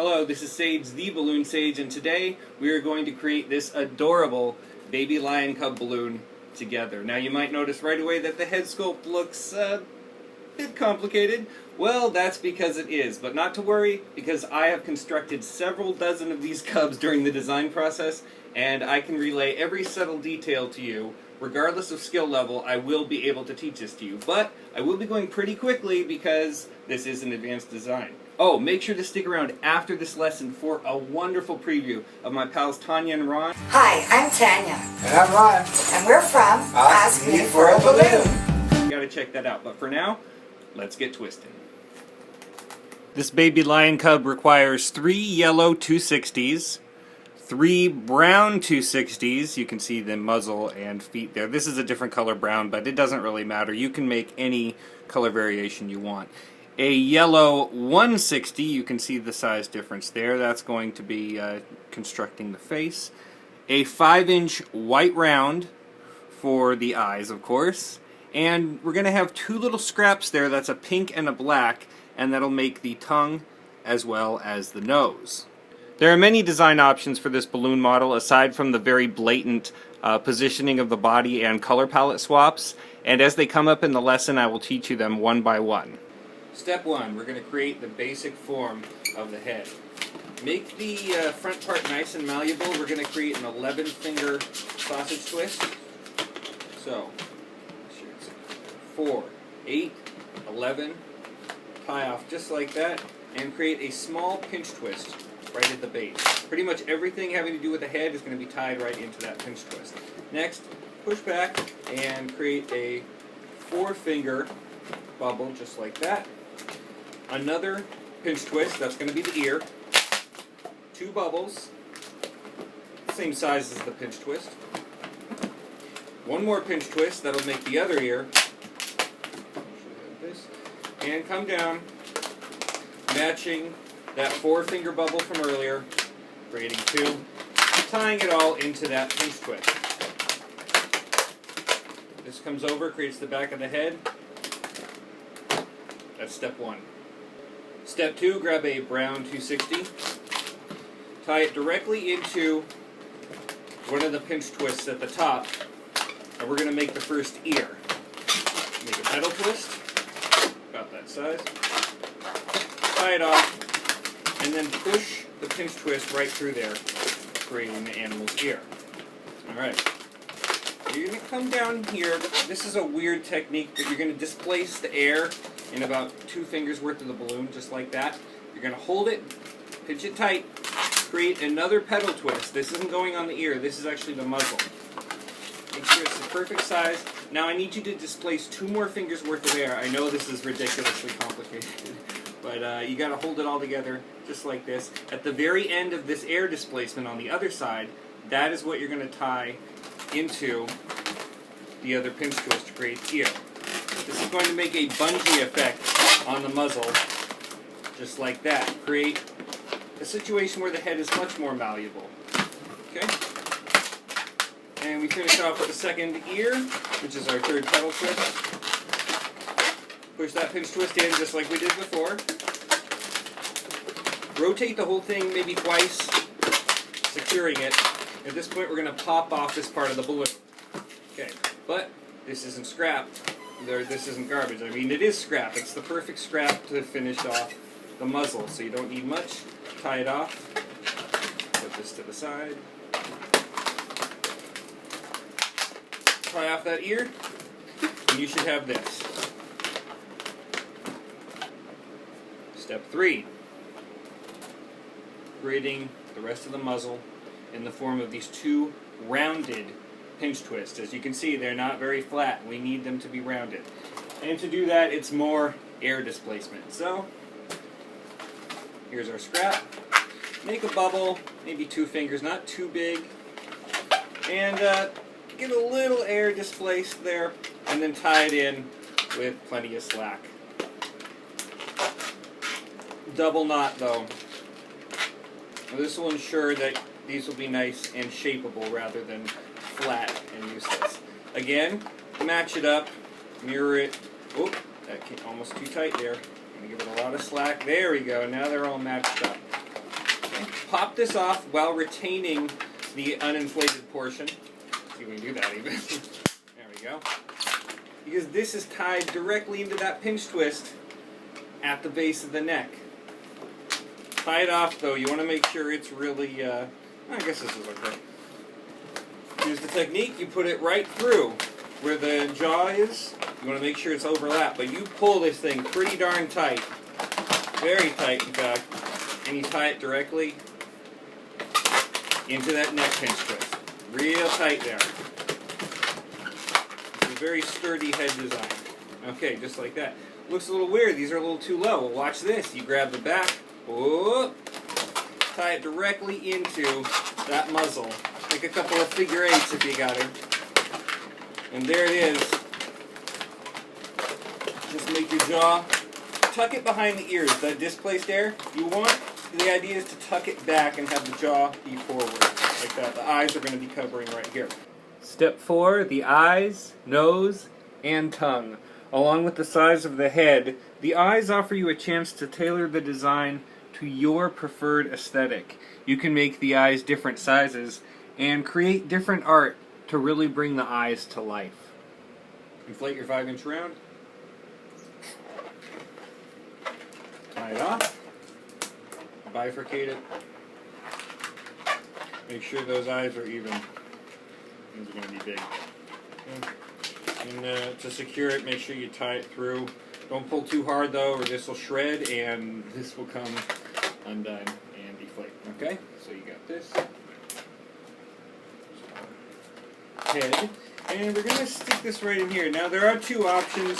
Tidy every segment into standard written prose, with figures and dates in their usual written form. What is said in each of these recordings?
Hello, this is Sage, the Balloon Sage, and today we are going to create this adorable baby lion cub balloon together. Now you might notice right away that the head sculpt looks a bit complicated. Well, that's because it is, but not to worry, because I have constructed several dozen of these cubs during the design process, and I can relay every subtle detail to you. Regardless of skill level, I will be able to teach this to you, but I will be going pretty quickly because this is an advanced design. Oh, make sure to stick around after this lesson for a wonderful preview of my pals Tanya and Ron. Hi, I'm Tanya. And I'm Ron. And we're from Ask Me for a Balloon. You gotta check that out, but for now, let's get twisted. This baby lion cub requires 3 yellow 260s, 3 brown 260s. You can see the muzzle and feet there. This is a different color brown, but it doesn't really matter. You can make any color variation you want. A yellow 160, you can see the size difference there. That's going to be constructing the face. A 5-inch white round for the eyes, of course. And we're going to have 2 little scraps there. That's a pink and a black, and that'll make the tongue as well as the nose. There are many design options for this balloon model aside from the very blatant positioning of the body and color palette swaps. And as they come up in the lesson, I will teach you them one by one. Step 1, we're going to create the basic form of the head. Make the front part nice and malleable. We're going to create an 11-finger sausage twist. So, 4, 8, 11, tie off just like that, and create a small pinch twist right at the base. Pretty much everything having to do with the head is going to be tied right into that pinch twist. Next, push back and create a 4-finger bubble just like that. Another pinch twist, that's going to be the ear. 2 bubbles, same size as the pinch twist. 1 more pinch twist, that'll make the other ear. And come down, matching that 4-finger bubble from earlier, creating 2, tying it all into that pinch twist. This comes over, creates the back of the head. That's step 1. Step 2, grab a brown 260, tie it directly into one of the pinch twists at the top, and we're going to make the first ear. Make a petal twist, about that size, tie it off, and then push the pinch twist right through there, creating the animal's ear. Alright, you're going to come down here. This is a weird technique, but you're going to displace the air in about 2 fingers worth of the balloon, just like that. You're going to hold it, pinch it tight, create another petal twist. This isn't going on the ear, this is actually the muzzle. Make sure it's the perfect size. Now I need you to displace 2 more fingers worth of air. I know this is ridiculously complicated, but you got to hold it all together just like this. At the very end of this air displacement on the other side, that is what you're going to tie into the other pinch twist to create the ear. This is going to make a bungee effect on the muzzle, just like that. Create a situation where the head is much more malleable. Okay? And we finish off with the second ear, which is our 3rd petal twist. Push that pinch twist in just like we did before. Rotate the whole thing maybe twice, securing it. At this point, we're going to pop off this part of the balloon. Okay, but this isn't scrap. This isn't garbage. I mean, it is scrap. It's the perfect scrap to finish off the muzzle, so you don't need much. Tie it off. Put this to the side. Tie off that ear, and you should have this. Step 3. Creating the rest of the muzzle in the form of these 2 rounded pinch twists. As you can see, they're not very flat. We need them to be rounded. And to do that, it's more air displacement. So, here's our scrap. Make a bubble, maybe 2 fingers, not too big. And get a little air displaced there, and then tie it in with plenty of slack. Double knot though. Now, this will ensure that these will be nice and shapeable rather than flat and useless. Again, match it up, mirror it. Oh, that came almost too tight there. I'm going to give it a lot of slack. There we go. Now they're all matched up. pop this off while retaining the uninflated portion. See if we can do that even. There we go. Because this is tied directly into that pinch twist at the base of the neck. Tie it off though, you want to make sure it's really, I guess this is okay. Here's the technique, you put it right through where the jaw is. You want to make sure it's overlapped, but you pull this thing pretty darn tight. Very tight, in fact. And you tie it directly into that neck pinch twist. Real tight there. It's a very sturdy head design. Okay, just like that. Looks a little weird. These are a little too low. Well, watch this. You grab the back. Whoop, tie it directly into that muzzle. Make a couple of figure eights if you got it. And there it is. Just make your jaw. Tuck it behind the ears. That displaced air, the idea is to tuck it back and have the jaw be forward. Like that. The eyes are going to be covering right here. Step 4, the eyes, nose, and tongue. Along with the size of the head, the eyes offer you a chance to tailor the design to your preferred aesthetic. You can make the eyes different sizes and create different art to really bring the eyes to life. Inflate your 5-inch round. Tie it off. Bifurcate it. Make sure those eyes are even. These are going to be big. Okay. And to secure it, make sure you tie it through. Don't pull too hard though, or this will shred and this will come undone and deflate. Okay? So you got this. Head. And we're going to stick this right in here. Now there are two options.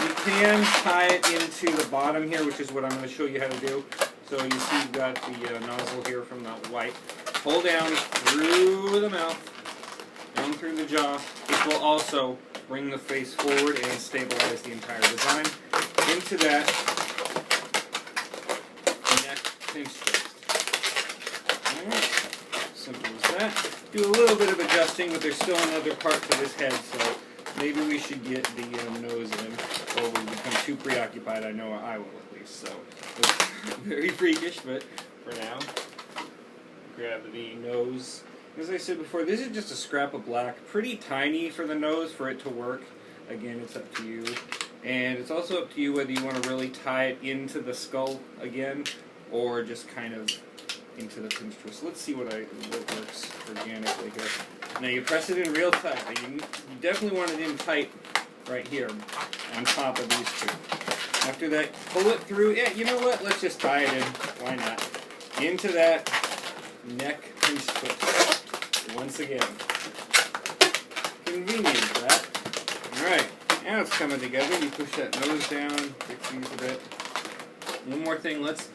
You can tie it into the bottom here, which is what I'm going to show you how to do. So you see you've got the nozzle here from the white. Pull down through the mouth, down through the jaw. It will also bring the face forward and stabilize the entire design into that neck pinch twist. Alright, simple as that. Do a little bit of adjusting, but there's still another part to this head, so maybe we should get the nose in, or we become too preoccupied. I know I will at least, so it's very freakish, but for now, grab the nose. As I said before, this is just a scrap of black, pretty tiny for the nose for it to work. Again, it's up to you. And it's also up to you whether you want to really tie it into the skull again, or just kind of into the pinch twist. Let's see what works organically here. Now you press it in real tight. You definitely want it in tight right here on top of these two. After that, pull it through. Yeah, you know what? Let's just tie it in. Why not? Into that neck pinch twist. Once again. Convenient, that. Alright, now it's coming together. You push that nose down, fix these a bit. One more thing, let's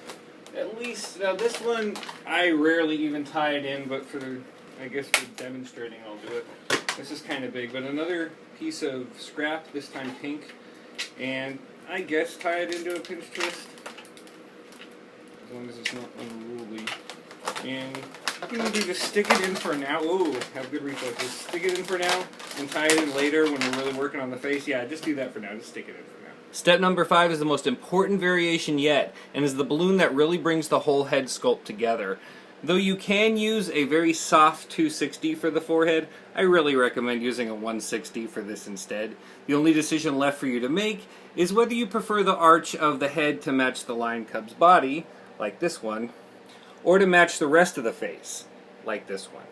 at least, now this one, I rarely even tie it in, but I guess for demonstrating I'll do it. This is kind of big, but another piece of scrap, this time pink, and I guess tie it into a pinch twist, as long as it's not unruly. And you can either just stick it in for now. Ooh, have good reflexes. Stick it in for now and tie it in later when we're really working on the face. Yeah, just do that for now. Just stick it in for now. Step number 5 is the most important variation yet, and is the balloon that really brings the whole head sculpt together. Though you can use a very soft 260 for the forehead, I really recommend using a 160 for this instead. The only decision left for you to make is whether you prefer the arch of the head to match the lion cub's body, like this one, or to match the rest of the face, like this one.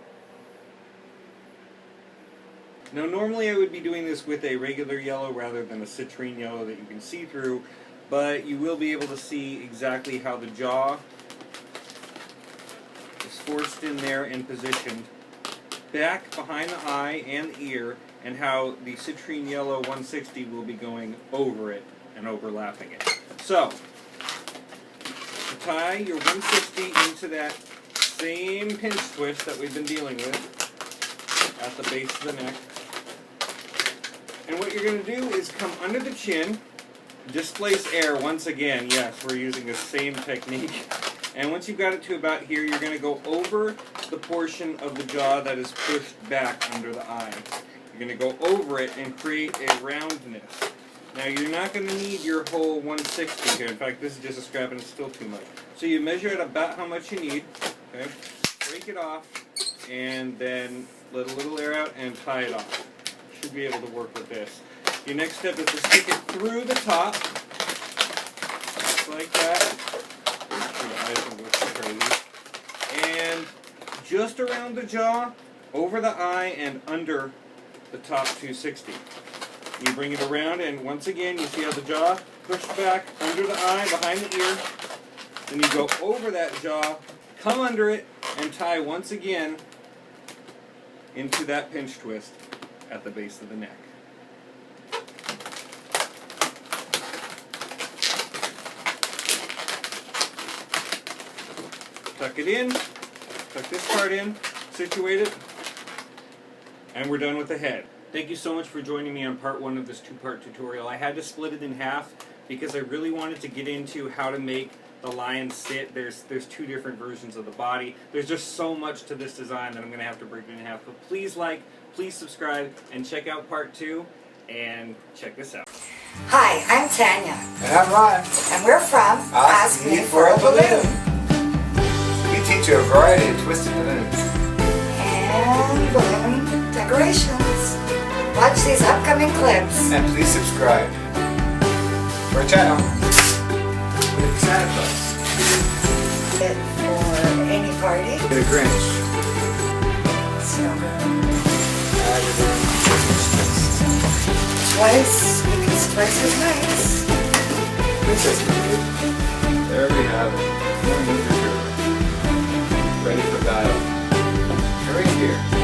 Now normally I would be doing this with a regular yellow rather than a citrine yellow that you can see through, but you will be able to see exactly how the jaw is forced in there and positioned back behind the eye and the ear, and how the citrine yellow 160 will be going over it and overlapping it. So, tie your 160 into that same pinch twist that we've been dealing with at the base of the neck. And what you're going to do is come under the chin, displace air once again. Yes, we're using the same technique. And once you've got it to about here, you're going to go over the portion of the jaw that is pushed back under the eye. You're going to go over it and create a roundness. Now you're not going to need your whole 160 here. In fact, this is just a scrap and it's still too much. So you measure it about how much you need. Okay, break it off, and then let a little air out and tie it off. Should be able to work with this. Your next step is to stick it through the top, just like that. And just around the jaw, over the eye, and under the top 260. You bring it around, and once again, you see how the jaw pushed back under the eye, behind the ear. Then you go over that jaw, come under it, and tie once again into that pinch twist at the base of the neck. Tuck it in, tuck this part in, situate it, and we're done with the head. Thank you so much for joining me on part 1 of this 2-part tutorial. I had to split it in half because I really wanted to get into how to make the lion sit. There's 2 different versions of the body. There's just so much to this design that I'm going to have to break it in half. But please like, please subscribe, and check out part 2, and check this out. Hi, I'm Tanya. And I'm Ron. And we're from Ask Me for a Balloon. We teach you a variety of twisted balloons. And balloon decorations. Watch these upcoming clips. And please subscribe to our channel. With Santa Claus. Fit for any party. Get a Grinch. Snow girl. Twice, because twice is nice. Princess Moon. There we have it. More Ninja Girl. Ready for battle. Right here. I'm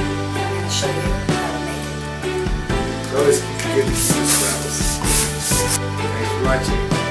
going to show you how to make it. Go as good as this. Thanks for watching.